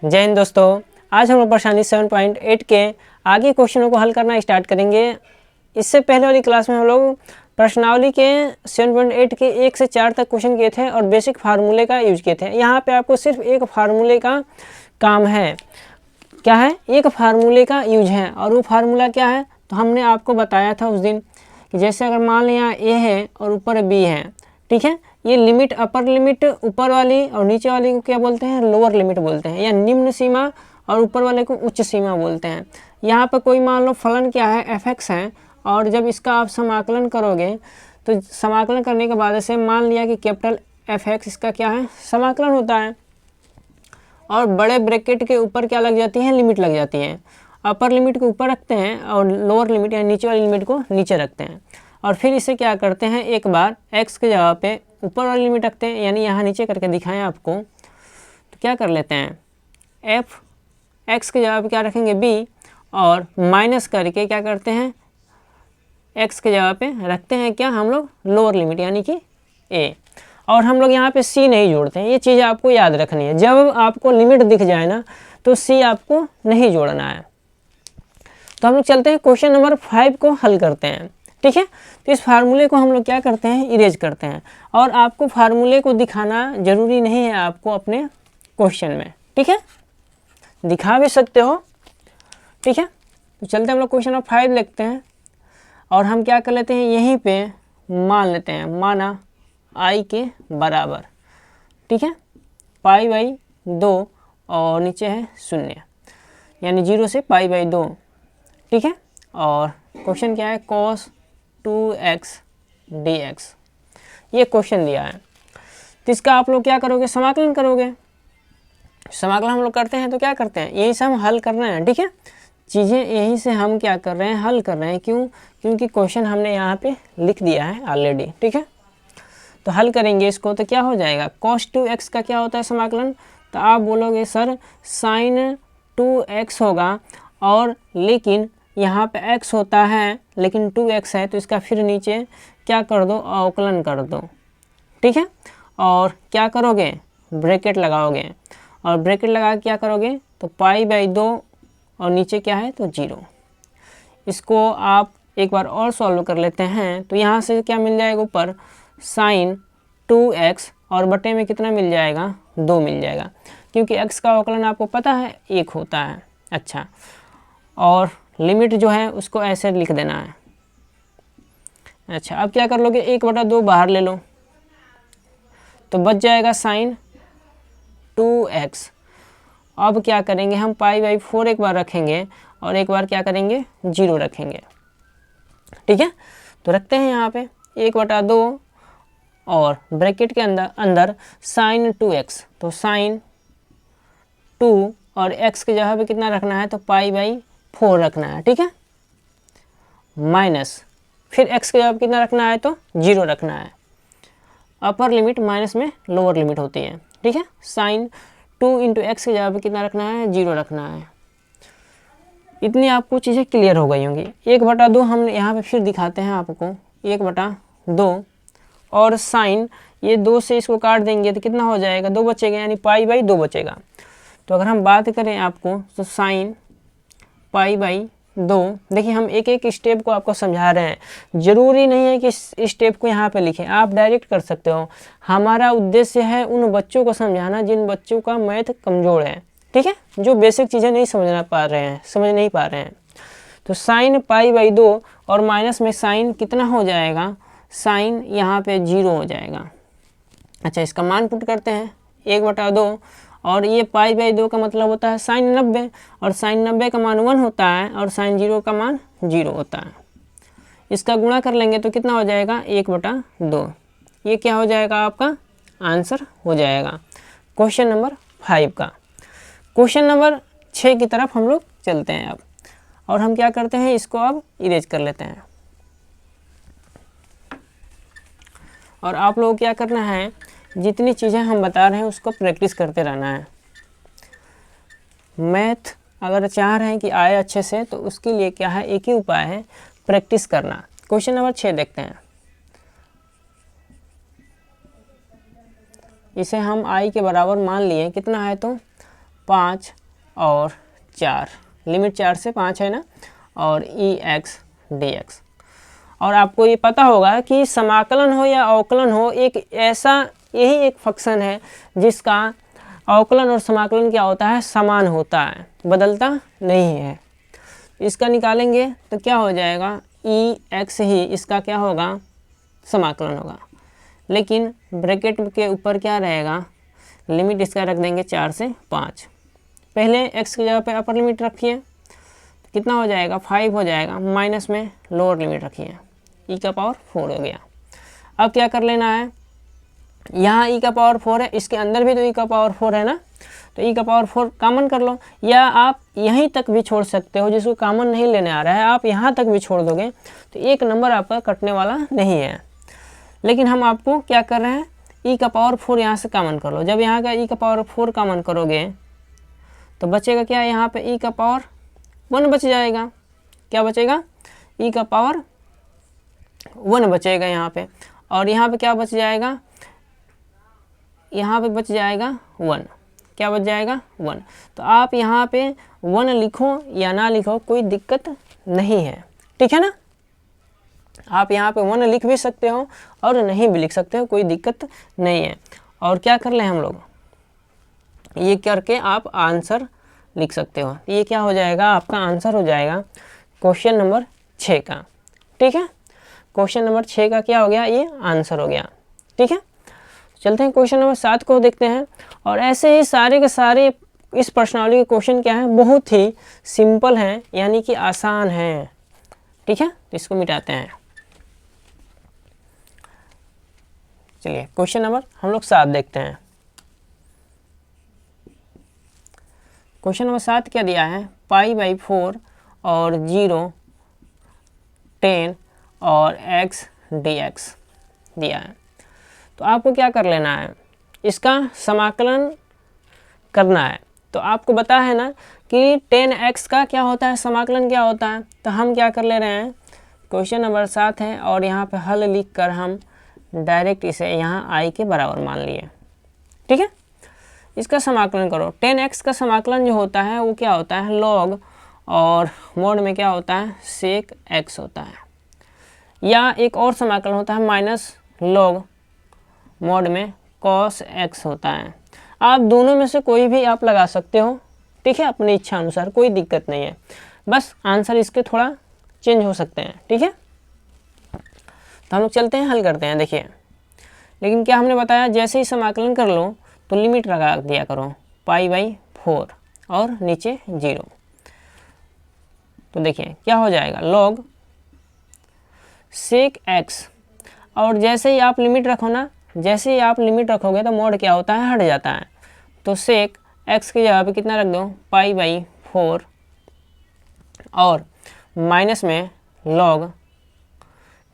जय हिंद दोस्तों। आज हम लोग परेशानी 7.8 के आगे क्वेश्चनों को हल करना स्टार्ट करेंगे। इससे पहले वाली क्लास में हम लोग प्रश्नावली के 7.8 के 1 से 4 तक क्वेश्चन किए थे और बेसिक फार्मूले का यूज किए थे। यहाँ पे आपको सिर्फ एक फार्मूले का काम है। क्या है? एक फार्मूले का यूज है। और वो फार्मूला क्या है तो हमने आपको बताया था उस दिन कि जैसे अगर मान लें यहाँ ए है और ऊपर बी है, ठीक है। ये लिमिट अपर लिमिट ऊपर वाली और नीचे वाली को क्या बोलते हैं? लोअर लिमिट बोलते हैं, या निम्न सीमा, और ऊपर वाले को उच्च सीमा बोलते हैं। यहाँ पर कोई मान लो फलन क्या है? f(x) है, और जब इसका आप समाकलन करोगे तो समाकलन करने के बाद से मान लिया कि कैपिटल f(x) इसका क्या है? समाकलन होता है। और बड़े ब्रैकेट के ऊपर क्या लग जाती है? लिमिट लग जाती है। अपर लिमिट को ऊपर रखते हैं और लोअर लिमिट या नीचे वाली लिमिट को नीचे रखते हैं। और फिर इसे क्या करते हैं, एक बार x के जगह पे ऊपर वाली लिमिट रखते हैं, यानी यहाँ नीचे करके दिखाएं आपको। तो क्या कर लेते हैं, f(x) के जगह पे क्या रखेंगे? b, और माइनस करके क्या करते हैं, x के जगह पे रखते हैं क्या हम लोग? लोअर लिमिट यानी कि a। और हम लोग यहाँ पे c नहीं जोड़ते हैं। ये चीज़ आपको याद रखनी है। जब आपको लिमिट दिख जाए ना तो c आपको नहीं जोड़ना है। तो हम लोग चलते हैं क्वेश्चन नंबर 5 को हल करते हैं, ठीक है। तो इस फार्मूले को हम लोग क्या करते हैं? इरेज करते हैं। और आपको फार्मूले को दिखाना जरूरी नहीं है आपको अपने क्वेश्चन में, ठीक है। दिखा भी सकते हो, ठीक है। तो चलते हैं हम लोग क्वेश्चन नंबर 5 लिखते हैं। और हम क्या कर लेते हैं, यहीं पे मान लेते हैं, माना i के बराबर, ठीक है, π/2 और नीचे है 0, यानी 0 से π/2, ठीक है। और क्वेश्चन क्या है? cos 2x dx, ये क्वेश्चन दिया है। तो इसका आप लोग क्या करोगे? समाकलन करोगे। समाकलन हम लोग करते हैं तो क्या करते हैं, यही से हम हल कर रहे हैं, ठीक है। चीज़ें यहीं से हम क्या कर रहे हैं? हल कर रहे हैं। क्यों? क्योंकि क्वेश्चन हमने यहाँ पे लिख दिया है ऑलरेडी, ठीक है। तो हल करेंगे इसको तो क्या हो जाएगा? cos 2x का क्या होता है समाकलन? तो आप बोलोगे सर sin 2x होगा, और लेकिन यहाँ पे x होता है लेकिन 2x है, तो इसका फिर नीचे क्या कर दो? अवकलन कर दो, ठीक है। और क्या करोगे? ब्रैकेट लगाओगे, और ब्रैकेट लगा के क्या करोगे? तो π/2 और नीचे क्या है? तो 0। इसको आप एक बार और सॉल्व कर लेते हैं। तो यहाँ से क्या मिल जाएगा? ऊपर sin 2x और बटे में कितना मिल जाएगा? 2 मिल जाएगा, क्योंकि x का अवकलन आपको पता है 1 होता है। अच्छा, और लिमिट जो है उसको ऐसे लिख देना है। अच्छा, अब क्या कर लोगे? 1/2 बाहर ले लो तो बच जाएगा sin 2x। अब क्या करेंगे हम? π/4 एक बार रखेंगे और एक बार क्या करेंगे? 0 रखेंगे, ठीक है। तो रखते हैं यहाँ पे 1/2 और ब्रैकेट के अंदर sin 2x, तो sin 2 और x के जगह पे कितना रखना है? तो π/4 रखना है, ठीक है। माइनस फिर x के जगह पे कितना रखना है? तो 0 रखना है। अपर लिमिट माइनस में लोअर लिमिट होती है, ठीक है। sin 2 × x के जगह पे कितना रखना है? 0 रखना है। इतनी आपको चीज़ें क्लियर हो गई होंगी। 1/2 हम यहाँ पे फिर दिखाते हैं आपको, 1/2 और साइन, ये 2 से इसको काट देंगे तो कितना हो जाएगा? 2 बचेगा, यानी π/2 बचेगा। तो अगर हम बात करें आपको तो साइन π/2, देखिए हम एक एक स्टेप को आपको समझा रहे हैं। ज़रूरी नहीं है कि इस स्टेप को यहाँ पे लिखें, आप डायरेक्ट कर सकते हो। हमारा उद्देश्य है उन बच्चों को समझाना जिन बच्चों का मैथ कमज़ोर है, ठीक है, जो बेसिक चीज़ें नहीं समझ नहीं पा रहे हैं। तो साइन π/2 और माइनस में साइन कितना हो जाएगा? साइन यहाँ पे 0 हो जाएगा। अच्छा, इसका मान पुट करते हैं 1/2, और ये π/2 का मतलब होता है साइन 90, और साइन 90 का मान 1 होता है, और साइन 0 का मान 0 होता है। इसका गुणा कर लेंगे तो कितना हो जाएगा? 1/2। ये क्या हो जाएगा? आपका आंसर हो जाएगा क्वेश्चन नंबर 5 का। क्वेश्चन नंबर 6 की तरफ हम लोग चलते हैं अब, और हम क्या करते हैं? इसको अब इरेज कर लेते हैं। और आप लोगों को क्या करना है? जितनी चीज़ें हम बता रहे हैं उसको प्रैक्टिस करते रहना है। मैथ अगर चाह रहे हैं कि आए अच्छे से, तो उसके लिए क्या है? एक ही उपाय है, प्रैक्टिस करना। क्वेश्चन नंबर 6 देखते हैं। इसे हम i के बराबर मान लिए, कितना है? तो 5 और 4, लिमिट 4 से 5 है ना, और EX DX। और आपको ये पता होगा कि समाकलन हो या अवकलन हो, एक ऐसा यही एक फंक्शन है जिसका अवकलन और समाकलन क्या होता है, समान होता है, बदलता नहीं है। इसका निकालेंगे तो क्या हो जाएगा, EX ही इसका क्या होगा, समाकलन होगा। लेकिन ब्रैकेट के ऊपर क्या रहेगा, लिमिट इसका रख देंगे 4 से 5। पहले x की जगह पे अपर लिमिट रखिए, कितना हो जाएगा, 5 हो जाएगा, माइनस में लोअर लिमिट रखिए, e का पावर 4 हो गया। अब क्या कर लेना है, यहाँ e का पावर 4 है, इसके अंदर भी तो e का पावर 4 है ना, तो e का पावर 4 कॉमन कर लो, या आप यहीं तक भी छोड़ सकते हो, जिसको कॉमन नहीं लेने आ रहा है आप यहाँ तक भी छोड़ दोगे तो एक नंबर आपका कटने वाला नहीं है। लेकिन हम आपको क्या कर रहे हैं, e का पावर 4 यहाँ से कॉमन कर लो। जब यहाँ का e का पावर 4 कॉमन करोगे तो बचेगा क्या, यहाँ पे e का पावर 1 बच जाएगा। क्या बचेगा, e का पावर 1 बचेगा यहाँ पे, और यहाँ पे क्या बच जाएगा, यहाँ पे बच जाएगा 1। क्या बच जाएगा, 1। तो आप यहाँ पे 1 लिखो या ना लिखो कोई दिक्कत नहीं है, ठीक है ना। आप यहाँ पे 1 लिख भी सकते हो और नहीं भी लिख सकते हो, कोई दिक्कत नहीं है। और क्या कर लें हम लोग, ये करके आप आंसर लिख सकते हो। ये क्या हो जाएगा, आपका आंसर हो जाएगा क्वेश्चन नंबर 6 का, ठीक है। क्वेश्चन नंबर 6 का क्या हो गया, ये आंसर हो गया, ठीक है। चलते हैं क्वेश्चन नंबर 7 को देखते हैं। और ऐसे ही सारे के सारे इस प्रश्नावली के क्वेश्चन क्या हैं, बहुत ही सिंपल हैं, यानी कि आसान हैं, ठीक है। तो इसको मिटाते हैं। चलिए क्वेश्चन नंबर हम लोग 7 देखते हैं। क्वेश्चन नंबर 7 क्या दिया है, π/4 और 0, 10 और x dx दिया है। तो आपको क्या कर लेना है, इसका समाकलन करना है। तो आपको पता है ना कि 10x का क्या होता है, समाकलन क्या होता है। तो हम क्या कर ले रहे हैं, क्वेश्चन नंबर 7 है और यहाँ पे हल लिख कर हम डायरेक्ट इसे यहाँ i के बराबर मान लिए, ठीक है। इसका समाकलन करो। 10x का समाकलन जो होता है वो क्या होता है, log, और मोड में क्या होता है, sec x होता है। या एक और समाकलन होता है माइनस log, मोड में cos x होता है। आप दोनों में से कोई भी आप लगा सकते हो, ठीक है, अपनी इच्छा अनुसार, कोई दिक्कत नहीं है। बस आंसर इसके थोड़ा चेंज हो सकते हैं, ठीक है। तो हम लोग चलते हैं, हल करते हैं। देखिए, लेकिन क्या हमने बताया, जैसे ही समाकलन कर लो तो लिमिट लगा दिया करो, π/4 और नीचे 0। तो देखिए क्या हो जाएगा, log sec x, और जैसे ही आप लिमिट रखो ना, जैसे ही आप लिमिट रखोगे तो मोड क्या होता है, हट जाता है। तो sec x की जगह पे कितना रख दो, π/4, और माइनस में log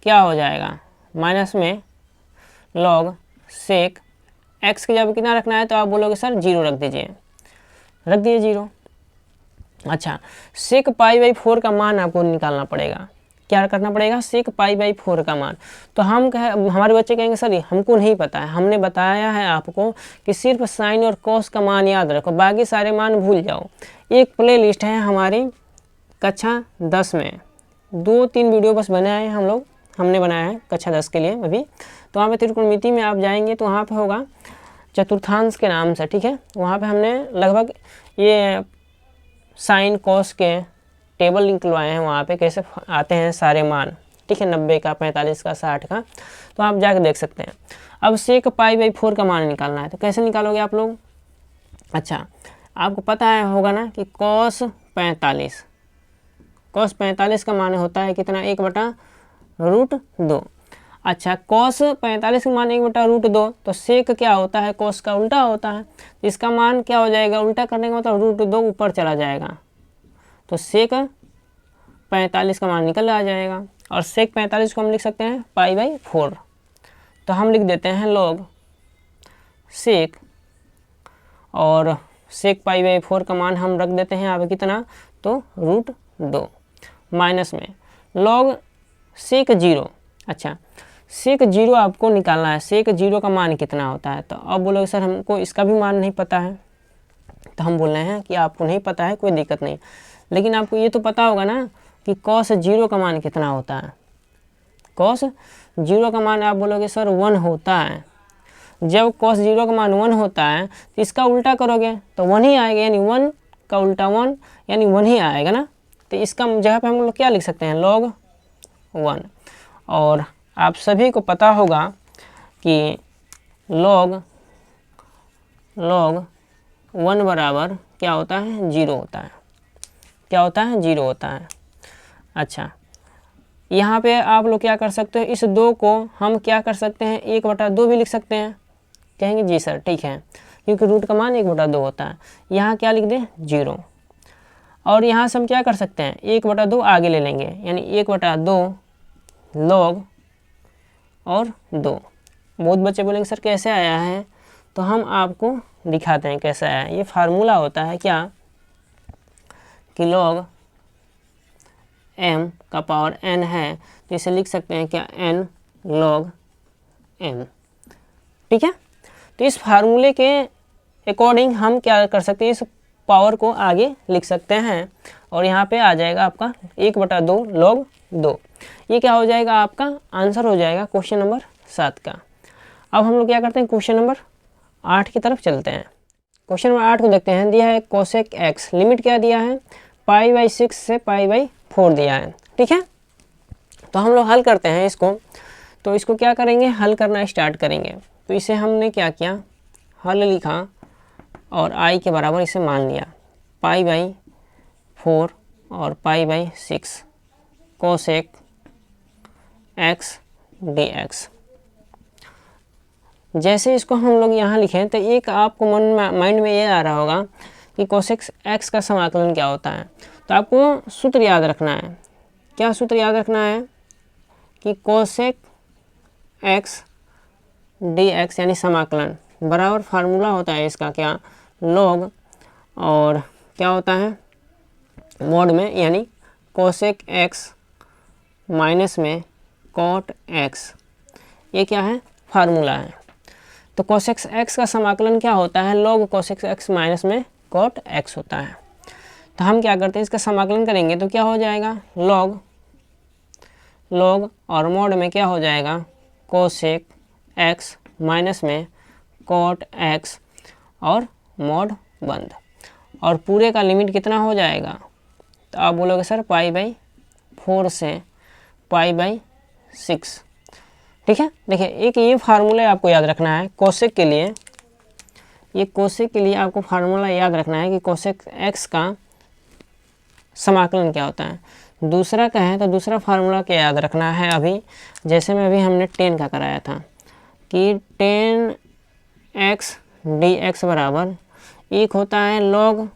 क्या हो जाएगा, माइनस में log sec x की जगह पे कितना रखना है, तो आप बोलोगे सर 0 रख दीजिए, रख दिए 0। अच्छा, sec π/4 का मान आपको निकालना पड़ेगा। क्या करना पड़ेगा, sec π/4 का मान। तो हमारे बच्चे कहेंगे सर हमको नहीं पता है। हमने बताया है आपको कि सिर्फ साइन और कॉस का मान याद रखो, बाकी सारे मान भूल जाओ। एक प्ले लिस्ट है हमारी कक्षा 10 में, 2-3 वीडियो बस बनाए हैं हमने बनाया है कक्षा 10 के लिए अभी। तो वहाँ पे त्रिकोणमिति में आप जाएंगे तो वहाँ पे होगा चतुर्थांश के नाम से, ठीक है। वहाँ पे हमने लगभग ये साइन कॉस के टेबल निकलवाए हैं, वहाँ पे कैसे आते हैं सारे मान, ठीक है, 90 का, 45 का, 60 का। तो आप जाके देख सकते हैं। अब sec π/4 का मान निकालना है, तो कैसे निकालोगे आप लोग। अच्छा, आपको पता है होगा ना कि cos 45 का मान होता है कितना, 1/√2। अच्छा, cos 45 का मान 1/√2, तो sec क्या होता है, cos का उल्टा होता है। इसका मान क्या हो जाएगा, उल्टा करने का मतलब √2 ऊपर चला जाएगा, तो sec 45 का मान निकल आ जाएगा। और sec 45 को हम लिख सकते हैं π/4। तो हम लिख देते हैं log sec, और sec π/4 का मान हम रख देते हैं यहाँ पे कितना, तो √2, माइनस में log sec 0। अच्छा, sec 0 आपको निकालना है, sec 0 का मान कितना होता है। तो अब बोलोगे सर हमको इसका भी मान नहीं पता है। तो हम बोल रहे हैं कि आपको नहीं पता है, कोई दिक्कत नहीं, लेकिन आपको ये तो पता होगा ना कि cos 0 का मान कितना होता है। cos 0 का मान आप बोलोगे सर 1 होता है। जब cos 0 का मान 1 होता है तो इसका उल्टा करोगे तो 1 ही आएगा, यानी 1 का उल्टा 1 यानी 1 ही आएगा ना। तो इसका जगह पे हम लोग क्या लिख सकते हैं, log 1। और आप सभी को पता होगा कि log 1 बराबर क्या होता है, 0 होता है। क्या होता है, 0 होता है। अच्छा, यहाँ पे आप लोग क्या कर सकते हो, इस 2 को हम क्या कर सकते हैं, 1/2 भी लिख सकते हैं। कहेंगे जी सर ठीक है, क्योंकि रूट का मान 1/2 होता है। यहाँ क्या लिख दें, 0। और यहाँ से हम क्या कर सकते हैं, 1/2 आगे ले लेंगे, यानी 1/2 log और 2। बहुत बच्चे बोलेंगे सर कैसे आया है, तो हम आपको दिखाते हैं कैसे आया है। ये फार्मूला होता है क्या, कि log m का पावर n है, तो इसे लिख सकते हैं क्या, n log m। ठीक है, तो इस फार्मूले के अकॉर्डिंग हम क्या कर सकते हैं, इस पावर को आगे लिख सकते हैं। और यहाँ पे आ जाएगा आपका 1/2 log 2। ये क्या हो जाएगा, आपका आंसर हो जाएगा क्वेश्चन नंबर 7 का। अब हम लोग क्या करते हैं, क्वेश्चन नंबर 8 की तरफ चलते हैं। क्वेश्चन नंबर 8 को देखते हैं। दिया है कोसेक x, लिमिट क्या दिया है, π/6 से π/4 दिया है। ठीक है, तो हम लोग हल करते हैं इसको। तो इसको क्या करेंगे, हल करना स्टार्ट करेंगे। तो इसे हमने क्या किया, हल लिखा और i के बराबर इसे मान लिया, π/4 और π/6 कोसेक x dx। जैसे इसको हम लोग यहाँ लिखें तो एक आपको माइंड में ये आ रहा होगा कि कोसेक x का समाकलन क्या होता है। तो आपको सूत्र याद रखना है। क्या सूत्र याद रखना है, कि कोसेक x dx यानी समाकलन बराबर फार्मूला होता है इसका क्या, log और क्या होता है मोड में, यानी कोसेक x माइनस में कॉट x। ये क्या है, फार्मूला है। तो कोसेक x का समाकलन क्या होता है, log कोसेक x माइनस में कॉट x होता है। तो हम क्या करते हैं, इसका समाकलन करेंगे तो क्या हो जाएगा, log और मोड में क्या हो जाएगा, कोसेक x माइनस में कॉट x और मोड बंद। और पूरे का लिमिट कितना हो जाएगा, तो आप बोलोगे सर π/4 से π/6। ठीक है, देखिए एक ये फार्मूला आपको याद रखना है कोसेक के लिए। ये कोसेक के लिए आपको फार्मूला याद रखना है कि कोसेक x का समाकलन क्या होता है। दूसरा का है तो दूसरा फार्मूला क्या याद रखना है, अभी जैसे में अभी हमने 10 का कराया था कि 10x dx बराबर एक होता है log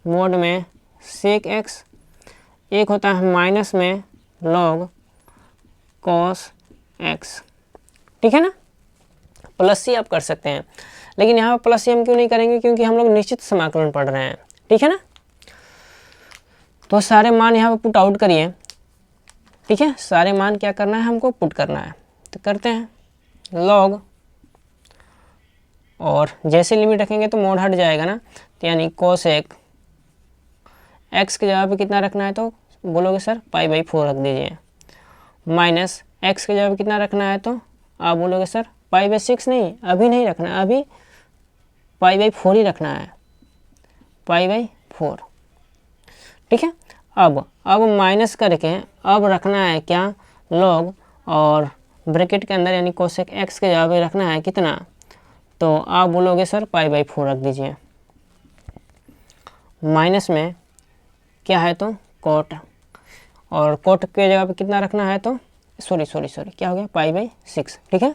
मोड में सेक x, एक होता है माइनस में log cos x। ठीक है ना, प्लस सी आप कर सकते हैं, लेकिन यहाँ पर प्लस सी हम क्यों नहीं करेंगे, क्योंकि हम लोग निश्चित समाकलन पढ़ रहे हैं। ठीक है ना, तो सारे मान यहाँ पर पुट आउट करिए। ठीक है, सारे मान क्या करना है, हमको पुट करना है। तो करते हैं log, और जैसे लिमिट रखेंगे तो मोड हट जाएगा ना, तो यानी कोसेक x के जगह पे कितना रखना है, तो बोलोगे सर π/4 रख दीजिए। माइनस x के जगह पे कितना रखना है, तो आप बोलोगे सर π/6 नहीं, अभी नहीं रखना, अभी π/4 ही रखना है, π/4। ठीक है, अब माइनस करके अब रखना है क्या, log, और ब्रैकेट के अंदर यानी कोसेक x के जगह पे रखना है कितना, तो आप बोलोगे सर π/4 रख दीजिए। माइनस में क्या है, तो कोट, और कोट के जगह पे कितना रखना है, तो सॉरी क्या हो गया, π/6। ठीक है,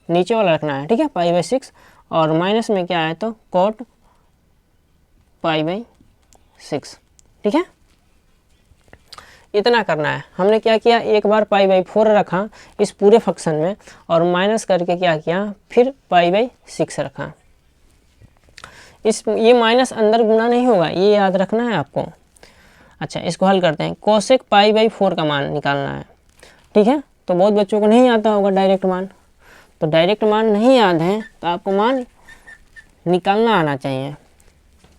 नीचे वाला रखना है। ठीक है, π/6, और माइनस में क्या है, तो कोट π/6। ठीक है, इतना करना है। हमने क्या किया, एक बार π/4 रखा इस पूरे फंक्शन में, और माइनस करके क्या किया, फिर π/6 रखा। ये माइनस अंदर गुणा नहीं होगा, ये याद रखना है आपको। अच्छा, इसको हल करते हैं। कोसेक π/4 का मान निकालना है। ठीक है, तो बहुत बच्चों को नहीं आता होगा डायरेक्ट मान, तो डायरेक्ट मान नहीं याद है तो आपको मान निकालना आना चाहिए।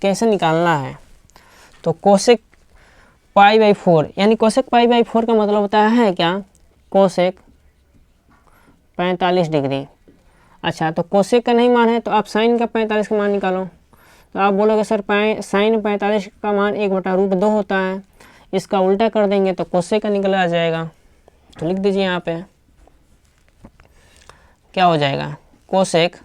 कैसे निकालना है, तो कोसेक पाई बाई 4, यानी कोसेक पाई बाई 4 का मतलब होता है क्या, कोसेक 45 डिग्री। अच्छा, तो कोसेक का नहीं मान है तो आप साइन का 45 का मान निकालो। तो आप बोलोगे सर साइन 45 का मान 1/√2 होता है, इसका उल्टा कर देंगे तो कोसेक का निकल आ जाएगा। तो लिख दीजिए यहाँ पे क्या हो जाएगा, कोसेक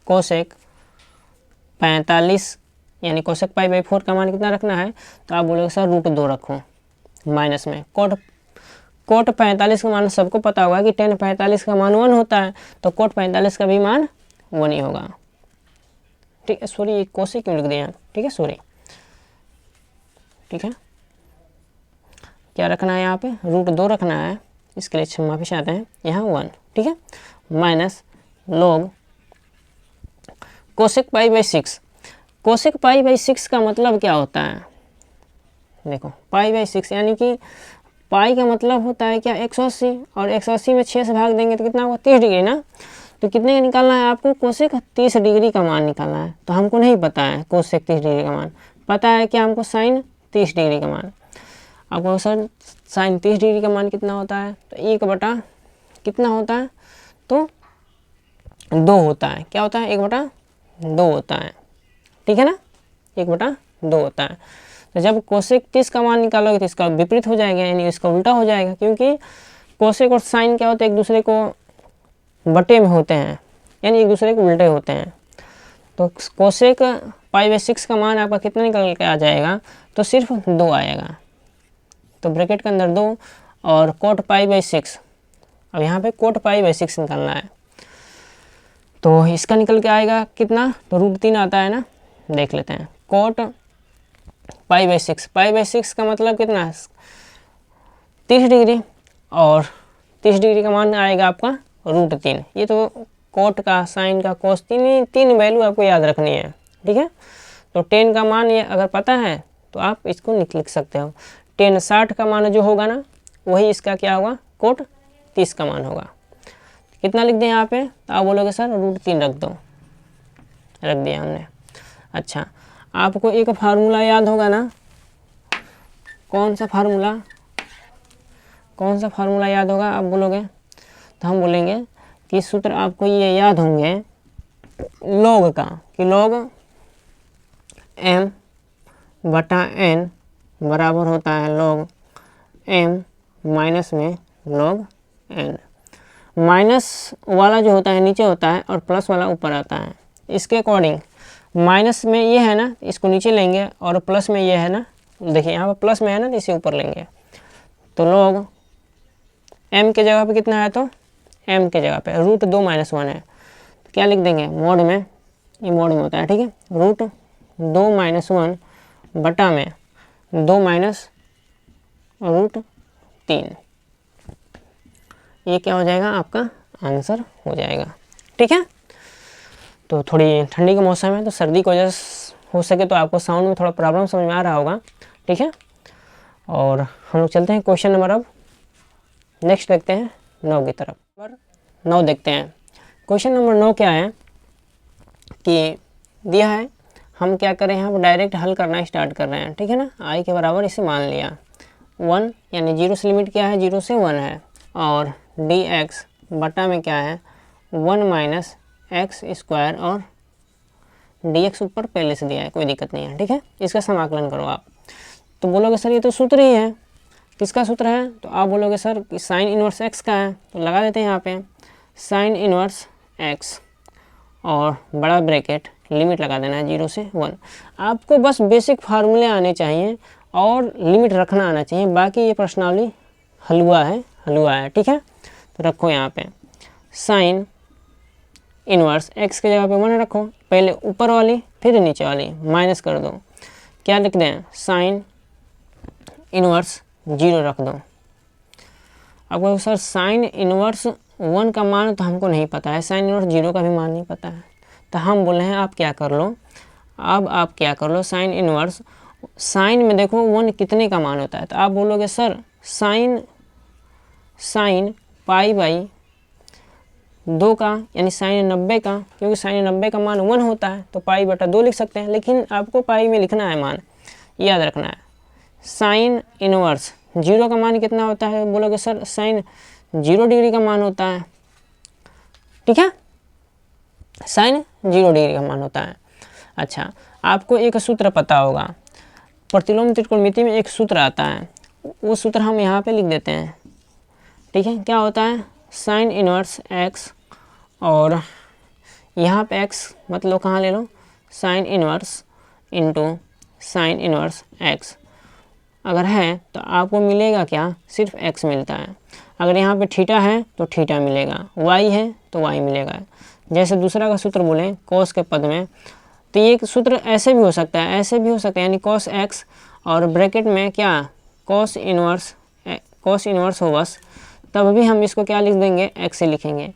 45, यानी कोसेक पाई बाई 4 का मान कितना रखना है, तो आप बोलोगे सर √2 रखो माइनस में। कोट 45 का मान सबको पता होगा कि tan 45 का मान 1 होता है, तो कोट 45 का भी मान 1 ही होगा। ठीक है, सॉरी कोसेक क्यों लिख दिया, ठीक है सॉरी, ठीक है। क्या रखना है यहाँ पे, √2 रखना है, इसके लिए क्षमा माफी चाहते हैं, यहाँ 1, ठीक है, minus log cosec pi by 6। Cosec pi by 6 का मतलब क्या होता है, देखो पाई बाई 6 यानी कि पाई का मतलब होता है क्या, 180, और 180 में 6 से भाग देंगे तो कितना होगा, 30 डिग्री ना। तो कितने का निकालना है आपको, कोसेक 30 डिग्री का मान निकालना है। तो हमको नहीं पता है कोसेक 30 डिग्री का मान, पता है कि हमको साइन 30 डिग्री का मान। आपको सर साइन 30 डिग्री का मान कितना होता है, तो 1 कितना होता है, तो 2 होता है। क्या होता है, 1/2 होता है, ठीक है ना, 1/2 होता है। तो जब कोसेक 30 का मान निकालोगे तो इसका विपरीत हो जाएगा, यानी इसका उल्टा हो जाएगा, क्योंकि कोसेक और साइन क्या होते हैं, एक दूसरे को बटे में होते हैं, यानी एक दूसरे को उल्टे होते हैं। तो कोसेक पाई बाई 6 का मान आपका कितना निकल के आ जाएगा, तो सिर्फ 2 आएगा। तो ब्रैकेट के अंदर 2 और कोट पाई बाई 6, अब यहाँ पे कोट पाई बाई 6 निकालना है, तो इसका निकल के आएगा कितना, तो √3 आता है ना, देख लेते हैं। Coat pi by 6, pi by 6 का मतलब कितना है, 30 डिग्री, और 30 डिग्री का मान आएगा आपका √3। ये तो कोट का, साइन का, कोस, तीन वैल्यू आपको याद रखनी है, ठीक है। तो tan का मान ये अगर पता है तो आप इसको लिख सकते हो। tan 60 का मान जो होगा ना, वही इसका क्या होगा, कोट 30 का मान होगा। कितना लिख दें यहाँ पे, तो आप बोलोगे सर √3 रख दो, रख दिया हमने। अच्छा, आपको एक फार्मूला याद होगा ना, कौन सा फार्मूला याद होगा, आप बोलोगे, तो हम बोलेंगे कि सूत्र आपको ये याद होंगे log का, कि log m/n बराबर होता है log m माइनस में log n। माइनस वाला जो होता है नीचे होता है और प्लस वाला ऊपर आता है। इसके अकॉर्डिंग माइनस में ये है ना, इसको नीचे लेंगे, और प्लस में ये है ना, देखिए यहाँ पर प्लस में है ना, तो इसे ऊपर लेंगे। तो log m के जगह पे कितना है, तो m के जगह पे √2 - 1 है, तो क्या लिख देंगे, मोड में, ये मोड में होता है, ठीक है, √2 - 1 बटा में 2 माइनस √3, ये क्या हो जाएगा, आपका आंसर हो जाएगा, ठीक है। तो थोड़ी ठंडी का मौसम है, तो सर्दी की वजह से हो सके तो आपको साउंड में थोड़ा प्रॉब्लम समझ में आ रहा होगा, ठीक है। और हम लोग चलते हैं क्वेश्चन नंबर, अब नेक्स्ट देखते हैं 9 की तरफ। 9 देखते हैं। क्वेश्चन नंबर 9 क्या है कि दिया है, हम क्या करें, हम डायरेक्ट हल करना स्टार्ट कर रहे हैं, ठीक है ना। i के बराबर इसे मान लिया 1, यानी 0 से लिमिट क्या है, 0 से 1 है, और dx बटा में क्या है, 1 माइनस एक्स स्क्वायर, और dx ऊपर पहले से दिया है, कोई दिक्कत नहीं है, ठीक है। इसका समाकलन करो आप। तो बोलोगे सर ये तो सूत्र ही है, किसका सूत्र है, तो आप बोलोगे सर साइन इनवर्स x का है, तो लगा देते हैं यहाँ पे साइन इनवर्स x, और बड़ा ब्रैकेट, लिमिट लगा देना है 0 से 1। आपको बस बेसिक फार्मूले आने चाहिए और लिमिट रखना आना चाहिए, बाकी ये प्रश्नावली हलवा है, ठीक है। तो रखो यहाँ पे साइन इनवर्स x के जगह पे 1 रखो, पहले ऊपर वाली फिर नीचे वाली माइनस कर दो, क्या लिख दें, साइन इनवर्स 0 रख दो। आपको सर साइन इनवर्स 1 का मान तो हमको नहीं पता है, साइन इनवर्स 0 का भी मान नहीं पता है, तो हम बोले हैं आप क्या कर लो, अब आप क्या कर लो, साइन इनवर्स, साइन में देखो 1 कितने का मान होता है, तो आप बोलोगे सर साइन पाई बाई 2 का यानी साइन 90 का, क्योंकि साइन 90 का मान 1 होता है तो पाई बटा 2 लिख सकते हैं, लेकिन आपको पाई में लिखना है मान, याद रखना है। साइन इनवर्स 0 का मान कितना होता है, बोलोगे सर साइन 0 डिग्री का मान होता है, ठीक है, साइन 0 डिग्री का मान होता है। अच्छा, आपको एक सूत्र पता होगा, प्रतिलोम त्रिकोणमिति में एक सूत्र आता है, वो सूत्र हम यहाँ पे लिख देते हैं, ठीक है। क्या होता है, साइन इनवर्स एक्स, और यहाँ पे एक्स मतलब कहाँ ले लो, sine inverse into sine inverse x अगर है तो आपको मिलेगा क्या, सिर्फ एक्स मिलता है। अगर यहाँ पे थीटा है तो थीटा मिलेगा, वाई है तो वाई मिलेगा। जैसे दूसरा का सूत्र बोलें कोस के पद में, तो ये सूत्र ऐसे भी हो सकता है, ऐसे भी हो सकता है, यानी कॉस एक्स और ब्रैकेट में क्या कॉस इनवर्स हो बस, तब भी हम इसको क्या लिख देंगे, एक्स से लिखेंगे।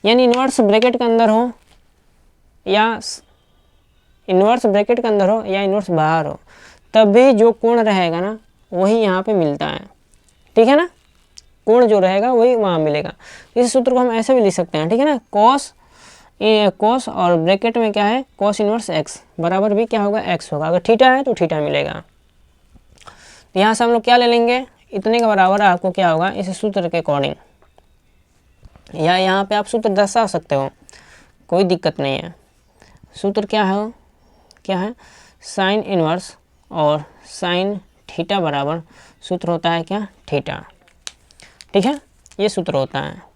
यानी इन्वर्स ब्रैकेट के अंदर हो या इन्वर्स ब्रैकेट के अंदर हो या इन्वर्स बाहर हो, तब भी जो कोण रहेगा ना वही यहाँ पे मिलता है, ठीक है ना, कोण जो रहेगा वही वहाँ मिलेगा। इस सूत्र को हम ऐसे भी लिख सकते हैं, ठीक है ना, कॉस और ब्रैकेट में क्या है कॉस इनवर्स एक्स बराबर भी क्या होगा, एक्स होगा। अगर थीटा है तो थीटा मिलेगा। तो यहाँ से हम लोग क्या ले लेंगे, इतने के बराबर आपको क्या होगा इस सूत्र के अकॉर्डिंग, या यहाँ पे आप सूत्र दर्शा सकते हो, कोई दिक्कत नहीं है। सूत्र क्या है साइन इनवर्स और साइन थीटा बराबर सूत्र होता है क्या, थीटा, ठीक है, ये सूत्र होता है।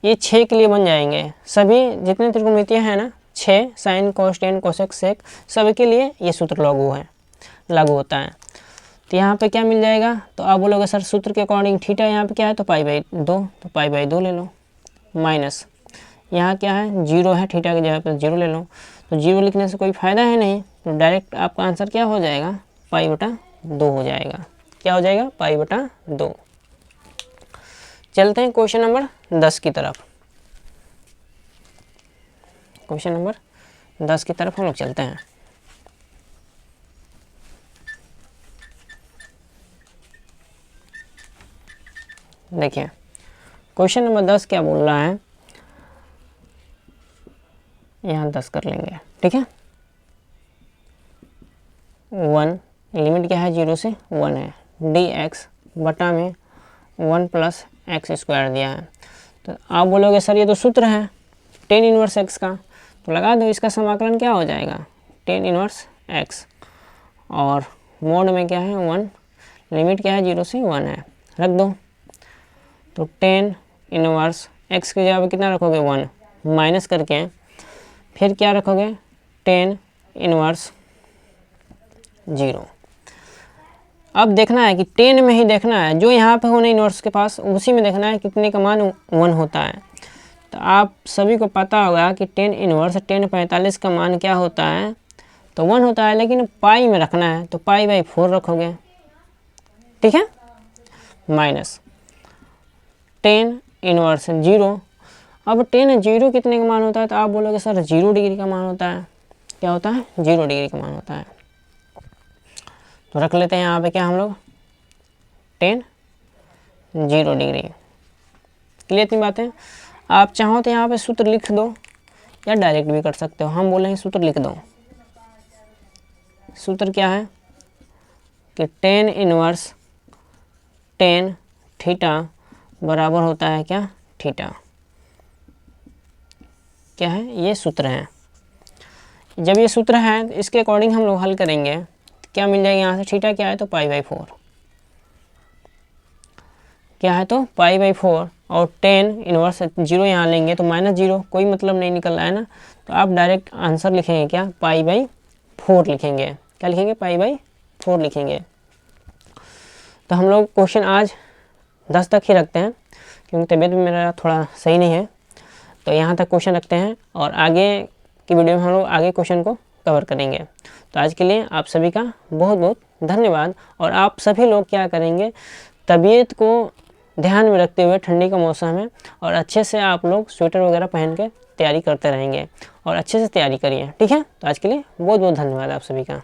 ये 6 के लिए बन जाएंगे, सभी जितने त्रिकोणमितियाँ हैं ना 6, sine cos tan cosec sec सभी के लिए ये सूत्र लागू होता है। तो यहाँ पे क्या मिल जाएगा, तो आप बोलोगे सर सूत्र के अकॉर्डिंग थीटा यहाँ पे क्या है, तो पाई बाई 2, तो पाई बाई 2 ले लो, माइनस यहाँ क्या है 0 है, थीटा की जगह पर 0 ले लो। तो 0 लिखने से कोई फ़ायदा है नहीं, तो डायरेक्ट आपका आंसर क्या हो जाएगा, पाई बटा 2 हो जाएगा। क्या हो जाएगा, पाई बटा 2। चलते हैं क्वेश्चन नंबर 10 की तरफ। क्वेश्चन नंबर 10 की तरफ हम लोग चलते हैं। देखिए क्वेश्चन नंबर 10 क्या बोल रहा है, यहाँ 10 कर लेंगे, ठीक है। 1 लिमिट क्या है 0 से 1 है, डी एक्स बटा में 1 प्लस एक्स स्क्वायर दिया है। तो आप बोलोगे सर ये तो सूत्र है टेन इनवर्स एक्स का, तो लगा दो, इसका समाकलन क्या हो जाएगा, टेन इनवर्स एक्स, और मोड में क्या है 1, लिमिट क्या है 0 से 1 है, रख दो। तो टेन इनवर्स एक्स की जगह कितना रखोगे 1, माइनस करके फिर क्या रखोगे टेन इनवर्स 0। अब देखना है कि 10 में ही देखना है, जो यहाँ पे होने इनवर्स के पास उसी में देखना है कितने का मान 1 होता है। तो आप सभी को पता होगा कि 10 इनवर्स 10/45 का मान क्या होता है, तो 1 होता है, लेकिन पाई में रखना है तो पाई बाई 4 रखोगे, ठीक है, माइनस 10 इनवर्स 0। अब 10 0 कितने का मान होता है, तो आप बोलोगे सर 0 डिग्री का मान होता है। क्या होता है, 0 डिग्री का मान होता है। तो रख लेते हैं यहाँ पे क्या हम लोग 10 0 डिग्री। क्लियर इतनी बातें। आप चाहो तो यहाँ पे सूत्र लिख दो या डायरेक्ट भी कर सकते हो, हम बोलेंगे सूत्र लिख दो। सूत्र क्या है कि 10 इनवर्स 10 थीटा बराबर होता है क्या, थीटा, क्या है ये सूत्र है। जब ये सूत्र है तो इसके अकॉर्डिंग हम लोग हल करेंगे, क्या मिल जाएगा यहाँ से, थीटा क्या है तो पाई बाई 4, क्या है तो पाई बाई 4, और 10 इनवर्स 0 यहाँ लेंगे तो -0, कोई मतलब नहीं निकल रहा है ना, तो आप डायरेक्ट आंसर लिखेंगे क्या, पाई बाई 4 लिखेंगे। क्या लिखेंगे, पाई बाई 4 लिखेंगे। तो हम लोग क्वेश्चन आज 10 तक ही रखते हैं, क्योंकि तबीयत भी मेरा थोड़ा सही नहीं है, तो यहाँ तक क्वेश्चन रखते हैं, और आगे की वीडियो में हम लोग आगे क्वेश्चन को कवर करेंगे। तो आज के लिए आप सभी का बहुत बहुत धन्यवाद। और आप सभी लोग क्या करेंगे, तबीयत को ध्यान में रखते हुए ठंडी का मौसम है, और अच्छे से आप लोग स्वेटर वगैरह पहन के तैयारी करते रहेंगे, और अच्छे से तैयारी करिए, ठीक है। तो आज के लिए बहुत बहुत धन्यवाद आप सभी का।